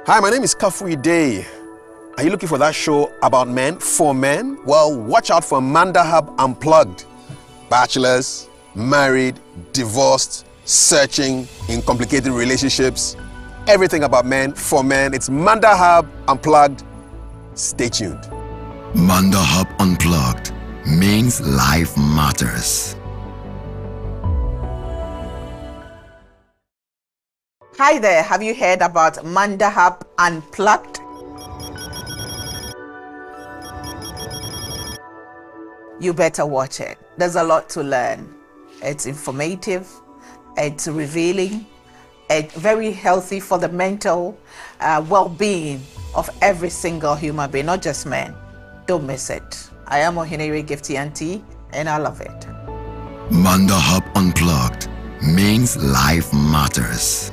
Hi, my name is Kofi Day. Are you looking for that show about men, for men? Well, watch out for Mandahub Unplugged. Bachelors, married, divorced, searching in complicated relationships. Everything about men, for men. It's Mandahub Unplugged. Stay tuned. Mandahub Unplugged means life matters. Hi there, have you heard about Mandahub Unplugged? You better watch it. There's a lot to learn. It's informative, it's revealing, it's very healthy for the mental well-being of every single human being, not just men. Don't miss it. I am Ohinere Gifty Auntie, and I love it. Mandahub Unplugged means life matters.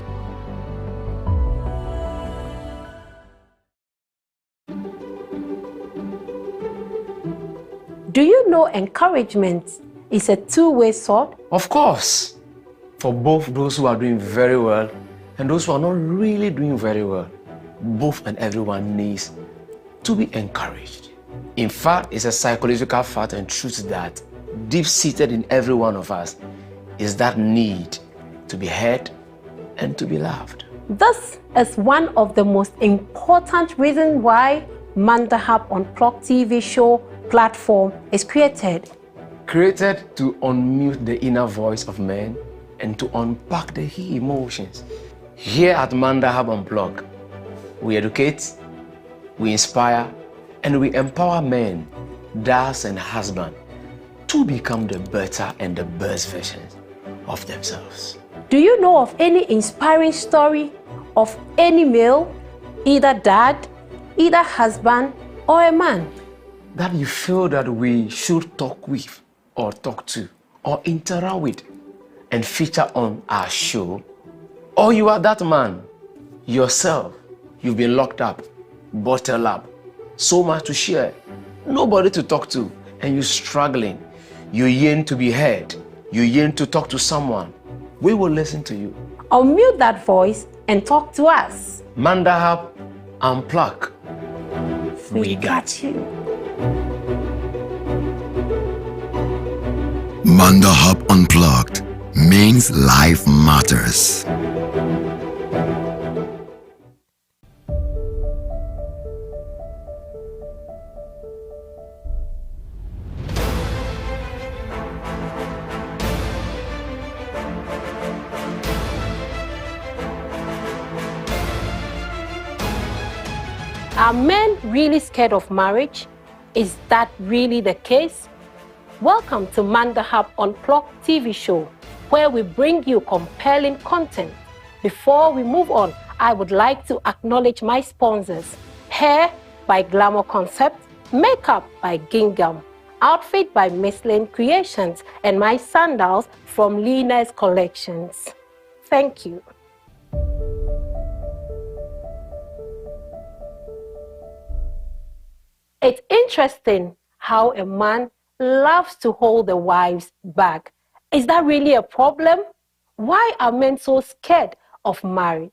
Do you know encouragement is a two-way sword? Of course, for both those who are doing very well and those who are not really doing very well, both and everyone needs to be encouraged. In fact, it's a psychological fact and truth that deep-seated in every one of us is that need to be heard and to be loved. This is one of the most important reasons why Mandahub Unplugged TV show platform is created. Created to unmute the inner voice of men and to unpack the hidden emotions. Here at Mandahub Unplugged, we educate, we inspire, and we empower men, dads and husbands to become the better and the best versions of themselves. Do you know of any inspiring story of any male, either dad, either husband, or a man, that you feel that we should talk with or talk to or interact with and feature on our show? Or you are that man yourself, you've been locked up, bottled up, so much to share, nobody to talk to, and you're struggling. You yearn to be heard, you yearn to talk to someone. We will listen to you. Unmute that voice and talk to us. Mandahub Unplugged. We got you. Mandahub Unplugged means life matters. Are men really scared of marriage? Is that really the case? Welcome to Mandahub Unplugged TV show, where we bring you compelling content. Before we move on, I would like to acknowledge my sponsors: Hair by Glamour Concept, Makeup by Gingham, Outfit by Miss Lane Creations, and my sandals from Lena's Collections. Thank you. It's interesting how a man loves to hold the wives back. Is that really a problem? Why are men so scared of marriage?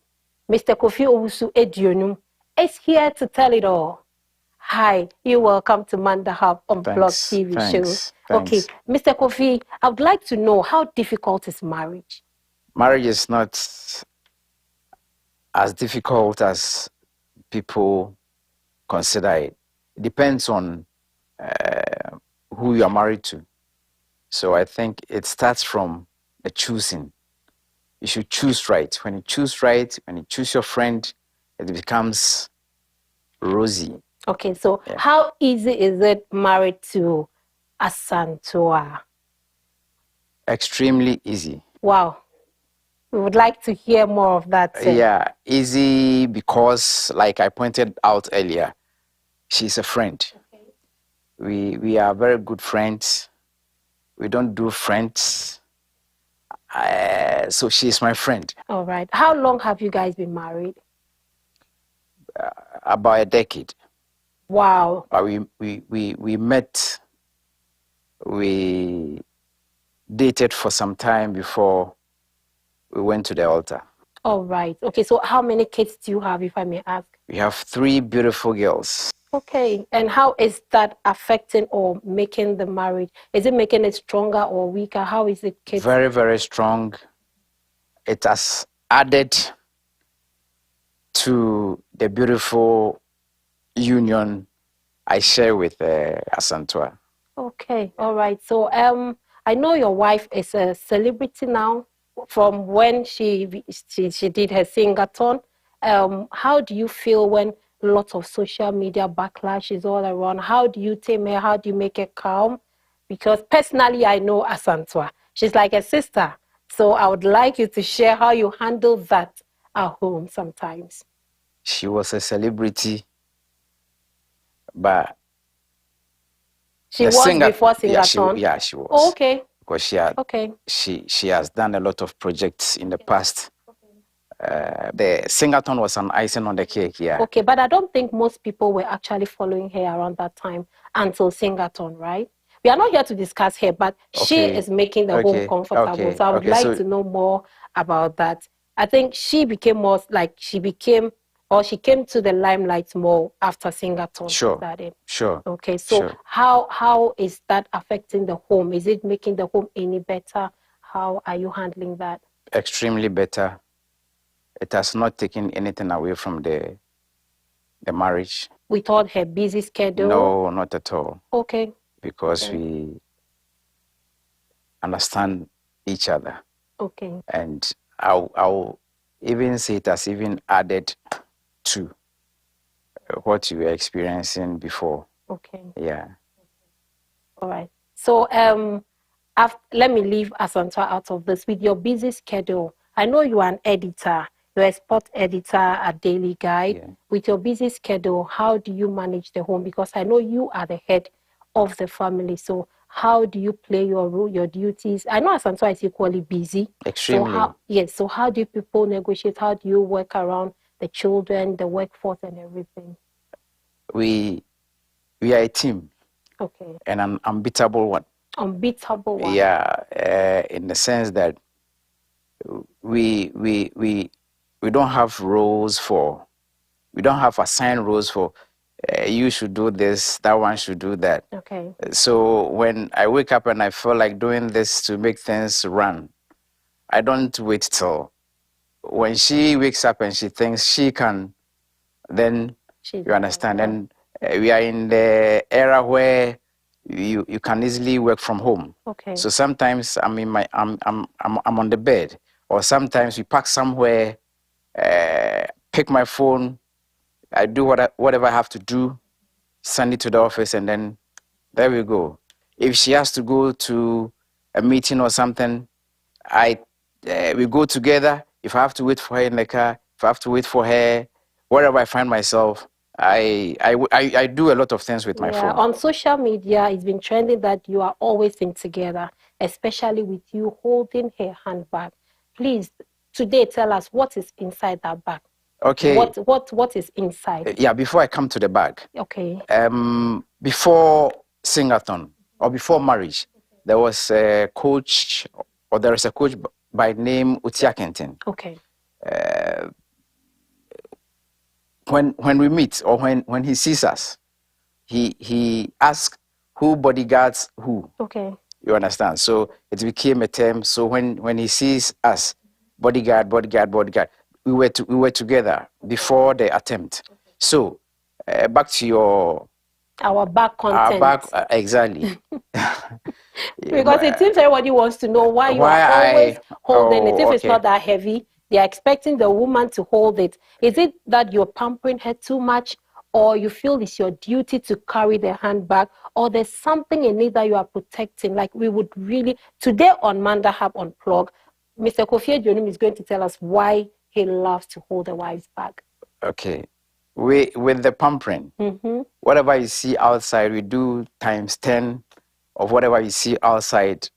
Mr. Kofi Owusu Aduonum is here to tell it all. Hi, you're welcome to Mandahub Unplugged TV show. Okay, Mr. Kofi, I would like to know, how difficult is marriage? Marriage is not as difficult as people consider it. It depends on who you are married to. So I think it starts from the choosing. You should choose right. When you choose right, when you choose your friend, it becomes rosy. Okay, so how easy is it married to Asantewaa? Extremely easy. Wow. We would like to hear more of that. Yeah, easy because, like I pointed out earlier, she's a friend. Okay. We are very good friends. We don't do friends. So she's my friend. All right. How long have you guys been married? About a decade. Wow. We met, we dated for some time before we went to the altar. All right. Okay, so how many kids do you have, if I may ask? We have 3 beautiful girls. Okay, and how is that affecting or making the marriage? Is it making it stronger or weaker? How is it, kids? Very, very strong. It has added to the beautiful union I share with Asantewaa. Okay, all right. So I know your wife is a celebrity now from when she did her Singathon. How do you feel when lots of social media backlash is all around? How do you tame her? How do you make her calm? Because personally, I know Asantewaa. She's like a sister. So I would like you to share how you handle that at home sometimes. She was a celebrity, but she was before Singathon. Yeah, she was. Oh, okay. Because she has done a lot of projects in the past. The Singathon was an icing on the cake, yeah. Okay, but I don't think most people were actually following her around that time until Singathon, right? We are not here to discuss her, but she is making the home comfortable. So I would like to know more about that. I think she became more like she came to the limelight more after Singathon. Sure. Sure. Okay, so how is that affecting the home? Is it making the home any better? How are you handling that? Extremely better. It has not taken anything away from the marriage. With all her busy schedule? No, not at all. Okay. Because we understand each other. Okay. And I'll even say it has even added to what you were experiencing before. Okay. Yeah. All right. So let me leave Asantewaa out of this. With your busy schedule, I know you are an editor. You're a sport editor at Daily Guide. Yeah. With your busy schedule, how do you manage the home? Because I know you are the head of the family. So how do you play your role, your duties? I know Asantewaa is equally busy. Extremely. So how do people negotiate? How do you work around the children, the workforce, and everything? We are a team. Okay. And an unbeatable one. Unbeatable one. Yeah, in the sense that we don't have roles for. We don't have assigned roles for. You should do this, that one should do that. Okay. So when I wake up and I feel like doing this to make things run, I don't wait till when she wakes up and she thinks she can, then you understand. And we are in the era where you can easily work from home. Okay. So sometimes I'm on the bed, or sometimes we park somewhere, pick my phone, I do whatever I have to do, send it to the office, and then there we go. If she has to go to a meeting or something, we go together. If I have to wait for her in the car, if I have to wait for her, wherever I find myself, I do a lot of things with my phone. On social media, it's been trending that you are always in together, especially with you holding her handbag. Please, today, tell us what is inside that bag. Okay. What is inside? Yeah, before I come to the bag. Okay. Before Singathon or before marriage, there was a coach, or there is a coach by name Utiakenten. Okay. When we meet, or when he sees us, he asks who bodyguards who. Okay. You understand? So it became a term. So when he sees us, bodyguard, we were together before the attempt. So back to our back content. Exactly. Because it seems everybody wants to know why you are always holding it. If it's not that heavy, they are expecting the woman to hold it. Is it that you're pampering her too much, or you feel it's your duty to carry the handbag, or there's something in it that you are protecting? Like, we would really, today on Mandahub Unplugged, Mr. Kofi Aduonum is going to tell us why he loves to hold a wife's bag. Okay. With the pampering, whatever you see outside, we do times 10 of whatever you see outside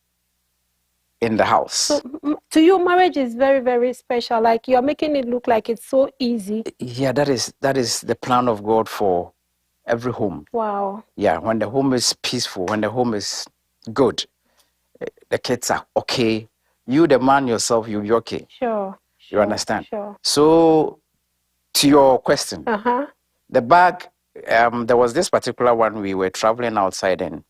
in the house. So to you, marriage is very, very special. Like, you're making it look like it's so easy. Yeah, that is the plan of God for every home. Wow. Yeah, when the home is peaceful, when the home is good, the kids are okay. You, the man yourself, you'll be okay. Sure. You understand? Sure. So, to your question, Uh-huh. the bag, there was this particular one, we were traveling outside and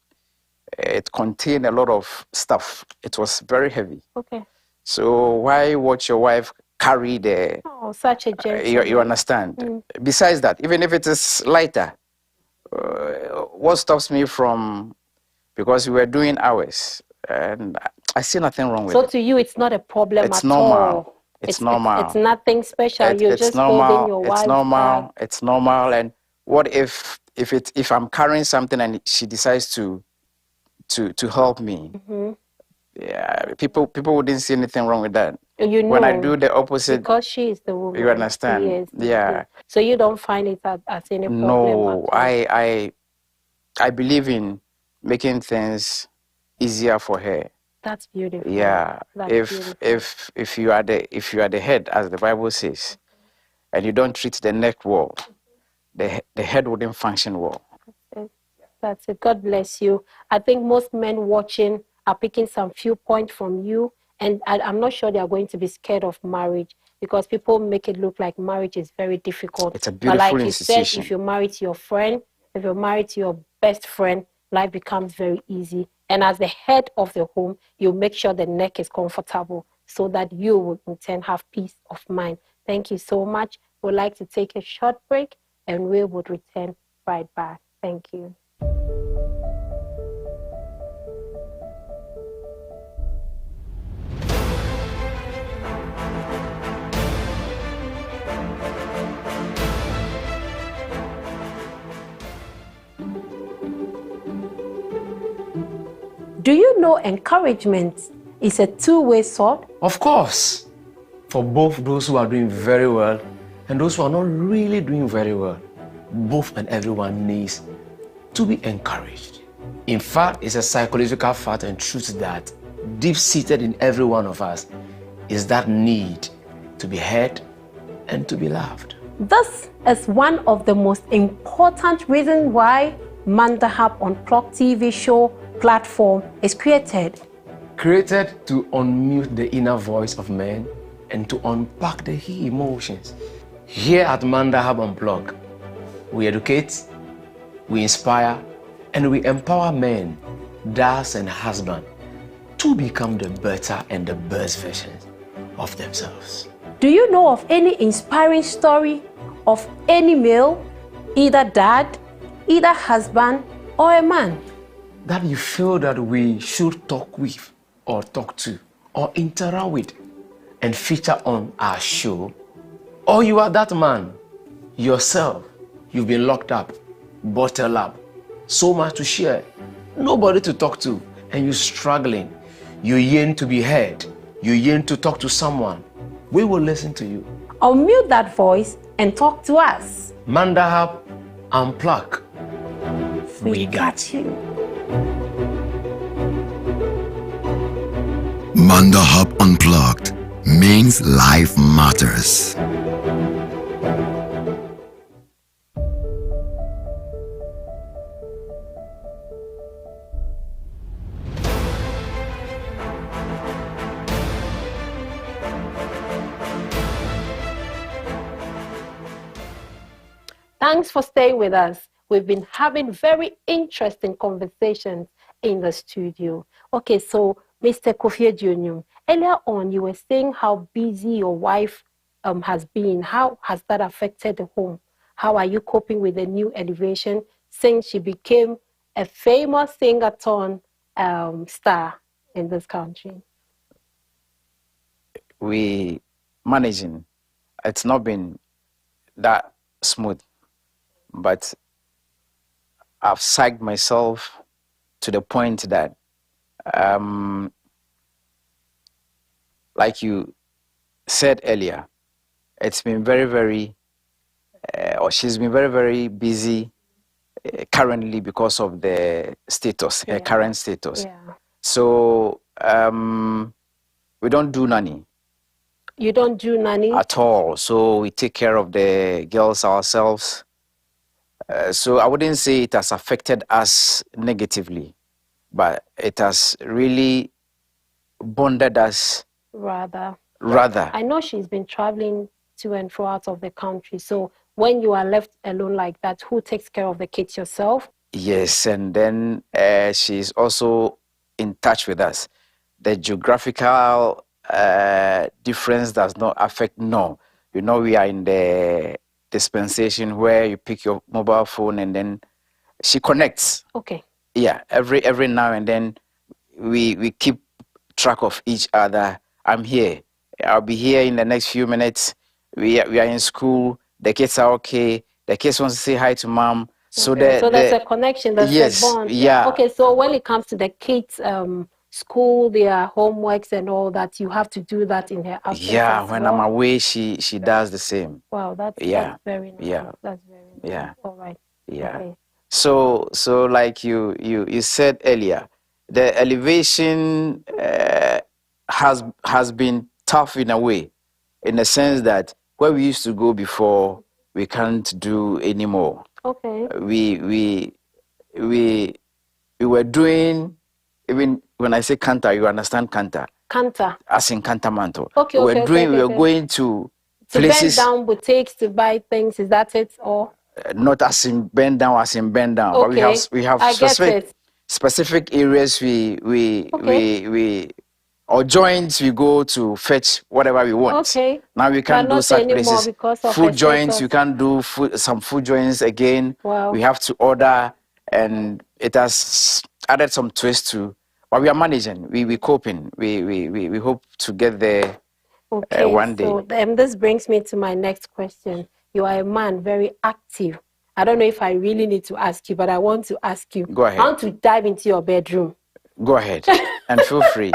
it contained a lot of stuff. It was very heavy. Okay. So why watch your wife carry the... Oh, such a gentleman. you understand? Besides that, even if it is lighter, what stops me from... Because we were doing hours, and I see nothing wrong with it. So to you, it's not a problem It's at normal. all. It's normal. It's nothing special. You're It's just normal. holding your It's wife's normal. bag. It's normal. And what if I'm carrying something and she decides to help me? Yeah, people wouldn't see anything wrong with that. You know, when I do the opposite, because she is the woman. you understand? Yes. Yeah. So you don't find it as any problem No, at all? I believe in making things easier for her. That's beautiful. Yeah. That's beautiful. If you are the head, as the Bible says, and you don't treat the neck well, the head wouldn't function well. That's it. God bless you. I think most men watching are picking some few points from you, and I'm not sure they are going to be scared of marriage, because people make it look like marriage is very difficult. It's a beautiful but like institution. you said, if you're married to your friend, if you're married to your best friend, life becomes very easy. And as the head of the home, you make sure the neck is comfortable so that you will in turn have peace of mind. Thank you so much. We'd like to take a short break and we would return right back. Thank you. Do you know encouragement is a two-way sword? Of course, for both those who are doing very well and those who are not really doing very well, both and everyone needs to be encouraged. In fact, it's a psychological fact and truth that deep-seated in every one of us is that need to be heard and to be loved. This is one of the most important reasons why Mandahub Unplugged TV show platform is created. Created to unmute the inner voice of men and to unpack the hidden emotions. Here at Mandahub Unplugged, we educate, we inspire, and we empower men, dads and husbands to become the better and the best versions of themselves. Do you know of any inspiring story of any male, either dad, either husband, or a man, that you feel that we should talk with or talk to or interact with and feature on our show? Or you are that man yourself, you've been locked up, bottled up, so much to share, nobody to talk to, and you're struggling. You yearn to be heard, you yearn to talk to someone. We will listen to you. Unmute that voice and talk to us. Mandahub Unplugged. We got you. Mandahub Unplugged means life matters. Thanks for staying with us. We've been having very interesting conversations in the studio. Okay, so Mr. Kofi Owusu, earlier on you were saying how busy your wife has been. How has that affected the home? How are you coping with the new elevation since she became a famous Singathon star in this country? We managing. It's not been that smooth, but I've psyched myself to the point that, like you said earlier, it's been very, very, or she's been very, very busy currently because of the status, her current status. Yeah. So we don't do nanny. You don't do nanny? At all. So we take care of the girls ourselves. So I wouldn't say it has affected us negatively, but it has really bonded us rather rather. I know she's been traveling to and fro out of the country. So when you are left alone like that, who takes care of the kids? Yourself? Yes, and then she's also in touch with us. The geographical difference does not affect, no. You know, we are in the dispensation where you pick your mobile phone and then she connects. Okay. Yeah, every now and then we keep track of each other. I'm here. I'll be here in the next few minutes. We are in school. The kids are okay. The kids want to say hi to mom. So Okay. So there's a connection, there's yes, a bond. yeah. Okay, so when it comes to the kids' school, their homeworks and all that, you have to do that in her absence. Yeah, as when well? I'm away, she does the same. Wow, that's very nice. Yeah. That's very nice. Yeah. All right. Yeah. Okay. So like you said earlier, the elevation has been tough in a way, in the sense that where we used to go before, we can't do anymore. Okay. We were doing, even when I say canter, you understand canter? Canter. As in cantamanto. Okay, we okay, were doing, okay, we were okay. going to To places. bend down boutiques to buy things, is that it? Or Not as in bend down, as in bend down. okay. But we have I get specific areas we or joints we go to fetch whatever we want. Okay. Now we can't do such places. Because of Food the joints, status. you can't do some food joints again. Wow. We have to order, and it has added some twist to. But we are managing. We coping. We hope to get there. Okay, one day. so this brings me to my next question. You are a man, very active. I don't know if I really need to ask you, but I want to ask you. Go ahead. I want to dive into your bedroom. Go ahead, and feel free.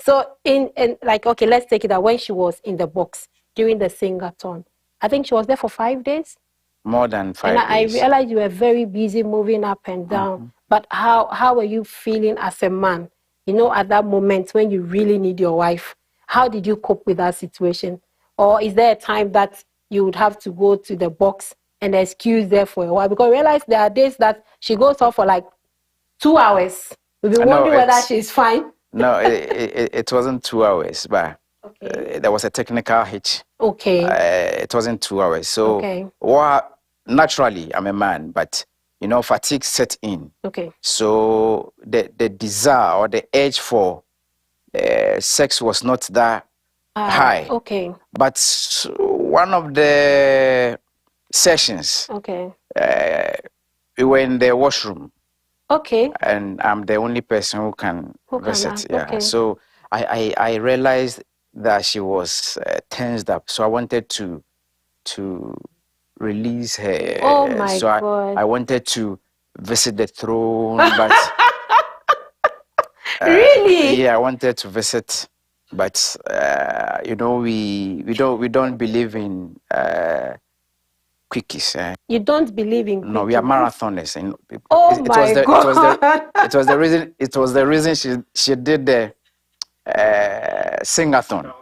So, okay, let's take it that when she was in the box during the Singathon, I think she was there for 5 days. More than 5 and days. I realized you were very busy moving up and down. Mm-hmm. But how are you feeling as a man? You know, at that moment when you really need your wife, how did you cope with that situation? Or is there a time that you would have to go to the box and excuse there for a while? Because I realize there are days that she goes off for like 2 hours. We've been wondering whether she's fine. No, it wasn't 2 hours, but okay. There was a technical hitch. Okay. It wasn't 2 hours. So, naturally, I'm a man, but, you know, fatigue set in. Okay. So the desire or the urge for sex was not that high. Okay. But one of the sessions, okay, we were in the washroom. Okay. And I'm the only person who can visit. Yeah. Okay. So I realized that she was tensed up. So I wanted to release her. Oh my God. I wanted to visit the throne, but really? Yeah, I wanted to visit, but you know, we don't believe in quickies. You don't believe in quickies? No, we are marathoners. And God! It was the reason she did the Singathon.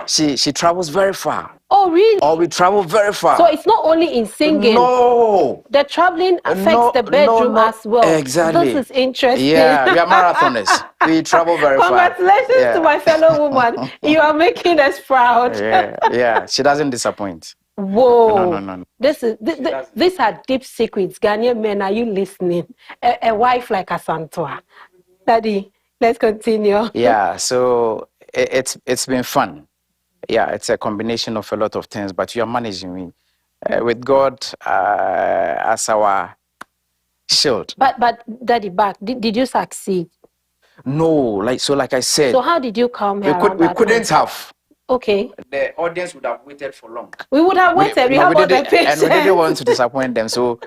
She travels very far. Oh, really? Or we travel very far. So it's not only in singing. No. The traveling affects the bedroom as well. Exactly. This is interesting. Yeah, we are marathoners. We travel very far. Congratulations to my fellow woman. You are making us proud. Yeah. She doesn't disappoint. Whoa. No. These are deep secrets. Ghanaian men, are you listening? A wife like Asantewaa. Daddy, let's continue. Yeah, so it's been fun. Yeah, it's a combination of a lot of things, but you are managing me with God as our shield. But Daddy, did you succeed? No, like I said. So how did you come here? We couldn't have. Okay. The audience would have waited for long. We would have waited. We have all the patience. And we didn't want to disappoint them. So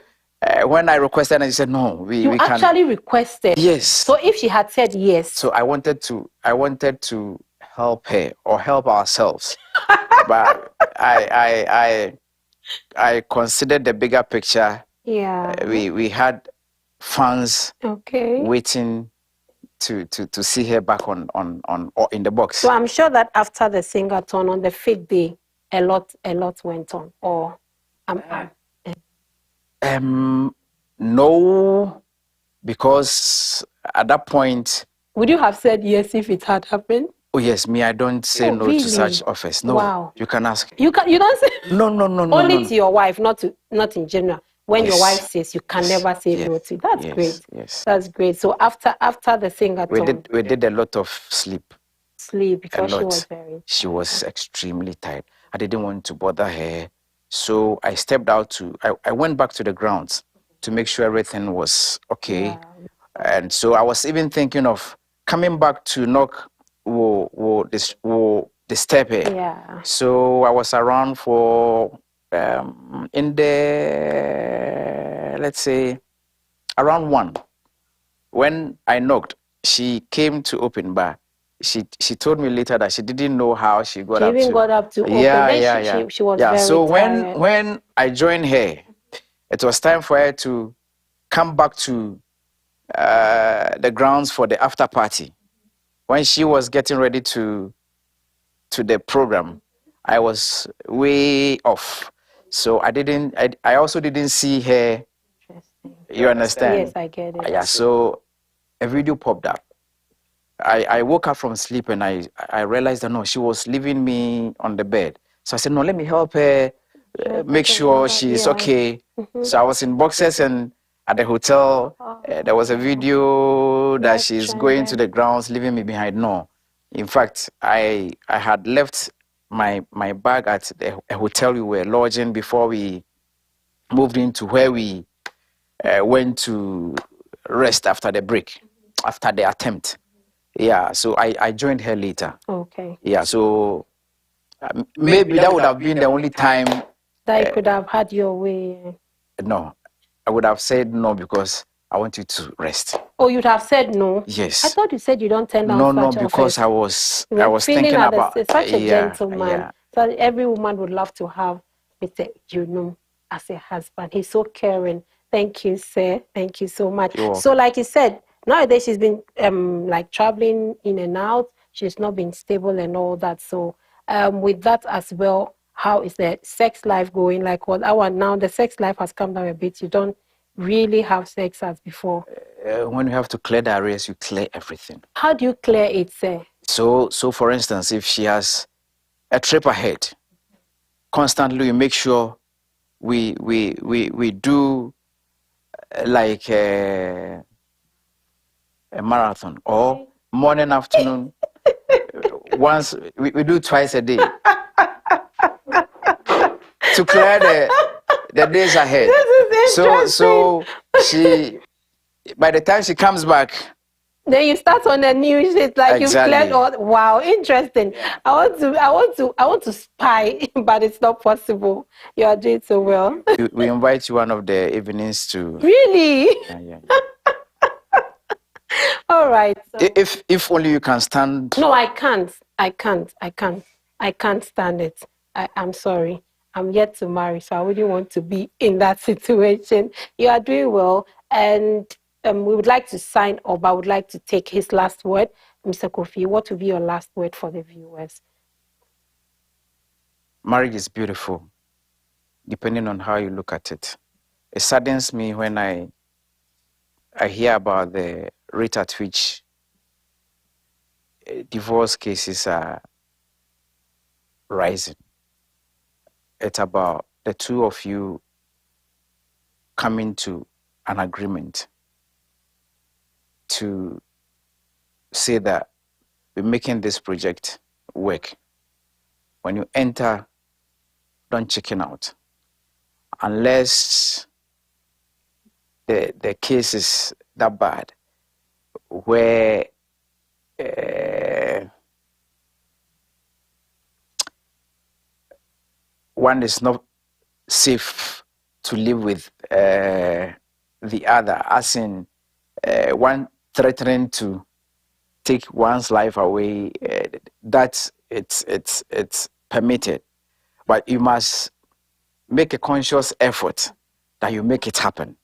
when I requested, and she said no, we You actually requested. Yes. So if she had said yes. So I wanted to help her or help ourselves, but I considered the bigger picture. Yeah. We had fans waiting to see her back on or in the box. So I'm sure that after the Singathon on the 5th day, a lot went on. Or no, because at that point, would you have said yes if it had happened? Oh yes, me, I don't say no really? to such offers. No, Wow. you can ask. You don't say No. only No. to your wife, not in general. When your Yes. wife says, you can never say Yes. no to. That's Yes. great. Yes. That's great. So after the Singathon, We did a lot of sleep. sleep, A because lot. she was very. She was extremely tired. I didn't want to bother her, so I stepped out I went back to the grounds to make sure everything was okay. Yeah. And so I was even thinking of coming back to knock the step here. Yeah. So I was around for in the, let's say, around 1. When I knocked, she came to open bar. She told me later that she didn't know how she got up to. She even got up to open. Yeah, Then yeah. She was very so tired. when I joined her, it was time for her to come back to the grounds for the after party. When she was getting ready to the program, I was way off. So I also didn't see her. You understand? Yes, I get it. Yeah, so a video popped up. I woke up from sleep and I realized that no, she was leaving me on the bed. So I said, no, let me help her make sure she's okay. So I was in boxers, and at the hotel, there was a video that she's going to the grounds, leaving me behind. No. In fact, I had left my bag at a hotel we were lodging before we moved into where we went to rest after the break, after the attempt. Yeah, so I joined her later. Okay. Yeah, so maybe that would have been the only time that you could have had your way. No, I would have said no because I want you to rest. Oh, you'd have said no? Yes. I thought you said you don't turn down No, such because offers. I was thinking about such a gentleman. Yeah. So every woman would love to have Mr. Aduonum as a husband. He's so caring. Thank you, sir. Thank you so much. So like you said, nowadays she's been like traveling in and out. She's not been stable and all that. So with that as well, how is the sex life going? Like what now the sex life has come down a bit. You don't really have sex as before. When you have to clear the arrears, you clear everything. How do you clear it, sir? So for instance, if she has a trip ahead, constantly we make sure we do like a marathon or morning, afternoon. Once we do twice a day to clear the days ahead. This is interesting. So she, by the time she comes back, then you start on the news. It's like exactly. You've cleared all. Wow, interesting. I want to spy, but it's not possible. You are doing so well. We invite you one of the evenings to. Really? Yeah. All right. So. If only you can stand. No, I can't stand it. I'm sorry. I'm yet to marry, so I wouldn't want to be in that situation. You are doing well, and we would like to sign up. I would like to take his last word. Mr. Kofi, what would be your last word for the viewers? Marriage is beautiful, depending on how you look at it. It saddens me when I hear about the rate at which divorce cases are rising. It's about the two of you coming to an agreement to say that we're making this project work. When you enter, don't chicken out. Unless the case is that bad, where one is not safe to live with the other, as in one threatening to take one's life away, that it's permitted. But you must make a conscious effort that you make it happen.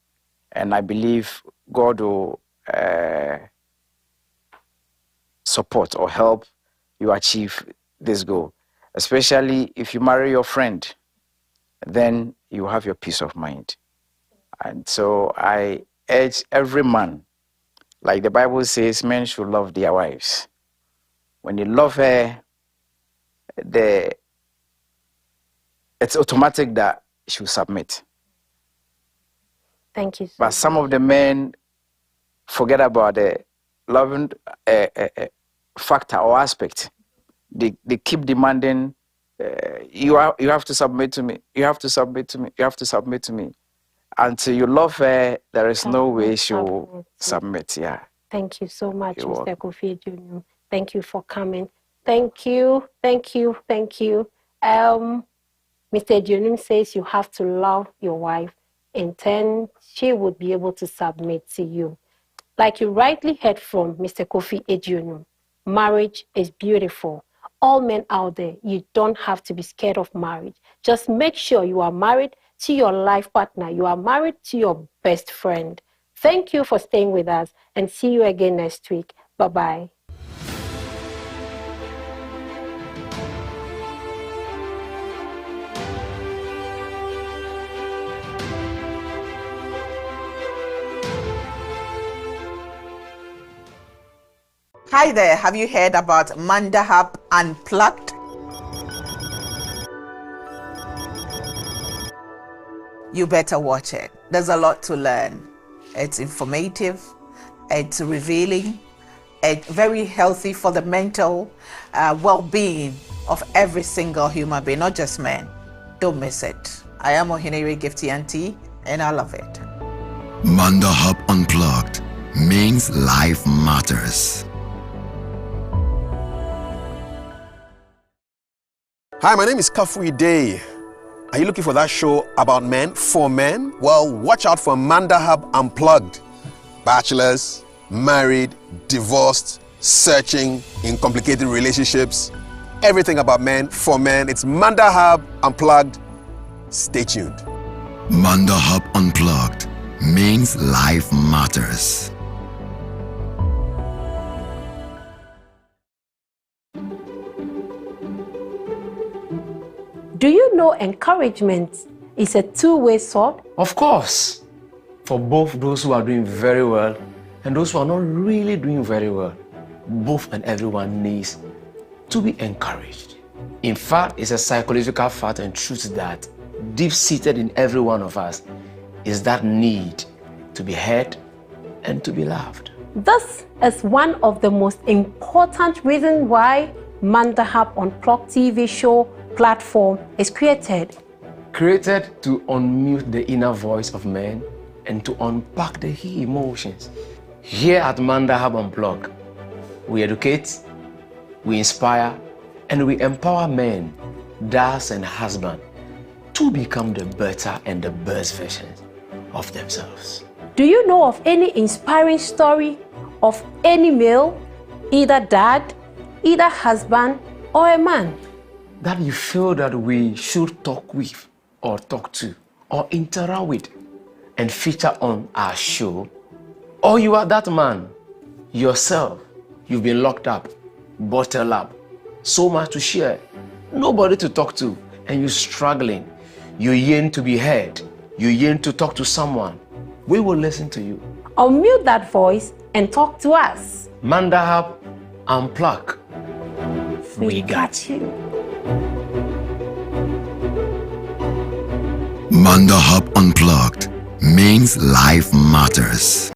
And I believe God will support or help you achieve this goal. Especially if you marry your friend, then you have your peace of mind. And so I urge every man, like the Bible says, men should love their wives. When you love her, it's automatic that she will submit. Thank you so But much. some of the men forget about the loving factor or aspect. They keep demanding, you have to submit to me, you have to submit to me, you have to submit to me. Until you love her, there is no way she will submit. Yeah. Thank you so much, You're Mr. welcome. Kofi Owusu. Thank you for coming. Thank you, thank you, thank you. Mr. Owusu says you have to love your wife, and then she would be able to submit to you. Like you rightly heard from Mr. Kofi Owusu, marriage is beautiful. All men out there, you don't have to be scared of marriage. Just make sure you are married to your life partner. You are married to your best friend. Thank you for staying with us, and see you again next week. Bye-bye. Hi there, have you heard about Mandahub Unplugged? You better watch it. There's a lot to learn. It's informative, it's revealing, it's very healthy for the mental well-being of every single human being, not just men. Don't miss it. I am Ohinere Gifty Auntie, and I love it. Mandahub Unplugged means life matters. Hi, my name is Kofi. Are you looking for that show about men, for men? Well, watch out for Mandahub Unplugged. Bachelors, married, divorced, searching in complicated relationships. Everything about men, for men. It's Mandahub Unplugged. Stay tuned. Mandahub Unplugged means life matters. Do you know encouragement is a two-way sword? Of course, for both those who are doing very well and those who are not really doing very well, both and everyone needs to be encouraged. In fact, it's a psychological fact and truth that deep-seated in every one of us is that need to be heard and to be loved. This is one of the most important reasons why Mandahub Unplugged TV show platform is created. Created to unmute the inner voice of men and to unpack the emotions. Here at Mandahub Unplugged, we educate, we inspire, and we empower men, dads and husbands to become the better and the best versions of themselves. Do you know of any inspiring story of any male, either dad, either husband, or a man, that you feel that we should talk with or talk to or interact with and feature on our show? Or you are that man yourself, you've been locked up, bottled up, so much to share, nobody to talk to, and you're struggling. You yearn to be heard, you yearn to talk to someone. We will listen to you. unmute that voice and talk to us. Mandahub Unplugged. We got you. Mandahub Unplugged means life matters.